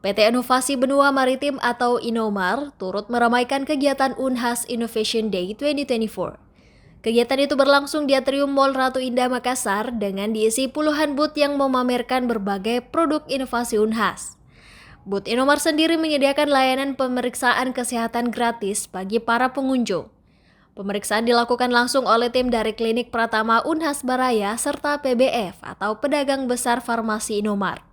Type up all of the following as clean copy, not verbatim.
PT Inovasi Benua Maritim atau Innomar turut meramaikan kegiatan Unhas Innovation Day 2024. Kegiatan itu berlangsung di Atrium Mall Ratu Indah Makassar dengan diisi puluhan booth yang memamerkan berbagai produk inovasi Unhas. Booth Innomar sendiri menyediakan layanan pemeriksaan kesehatan gratis bagi para pengunjung. Pemeriksaan dilakukan langsung oleh tim dari Klinik Pratama Unhas Baraya serta PBF atau Pedagang Besar Farmasi Innomar.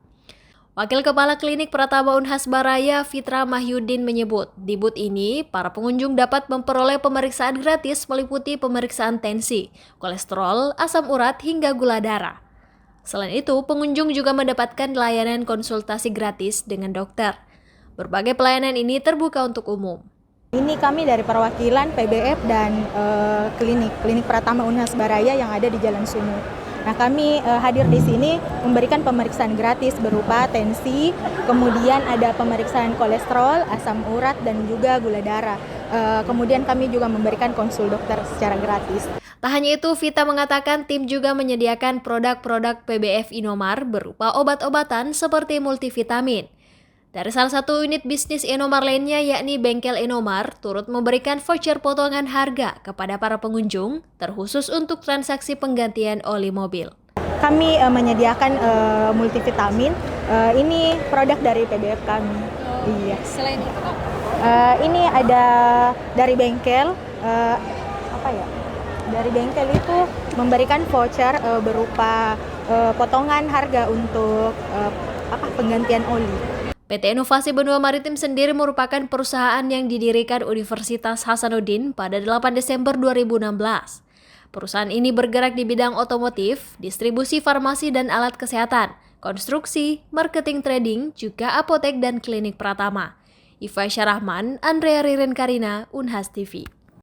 Wakil Kepala Klinik Pratama Unhas Baraya, Fitra Mahyudin menyebut, di booth ini para pengunjung dapat memperoleh pemeriksaan gratis meliputi pemeriksaan tensi, kolesterol, asam urat hingga gula darah. Selain itu, pengunjung juga mendapatkan layanan konsultasi gratis dengan dokter. Berbagai pelayanan ini terbuka untuk umum. Ini kami dari perwakilan PBF dan klinik Pratama Unhas Baraya yang ada di Jalan Sumur. Nah, kami hadir di sini memberikan pemeriksaan gratis berupa tensi, kemudian ada pemeriksaan kolesterol, asam urat, dan juga gula darah. Kemudian kami juga memberikan konsul dokter secara gratis. Tak hanya itu, Vita mengatakan tim juga menyediakan produk-produk PBF Innomar berupa obat-obatan seperti multivitamin. Dari salah satu unit bisnis Innomar lainnya yakni Bengkel Innomar turut memberikan voucher potongan harga kepada para pengunjung terkhusus untuk transaksi penggantian oli mobil. Kami menyediakan multivitamin, ini produk dari PBF kami. Iya. Selain itu Kak? Ini ada dari bengkel, Dari bengkel itu memberikan voucher berupa potongan harga untuk penggantian oli. PT Inovasi Benua Maritim sendiri merupakan perusahaan yang didirikan Universitas Hasanuddin pada 8 Desember 2016. Perusahaan ini bergerak di bidang otomotif, distribusi farmasi dan alat kesehatan, konstruksi, marketing trading, juga apotek dan klinik Pratama. Iva Syarahman, Andrea Ririn Karina, Unhas TV.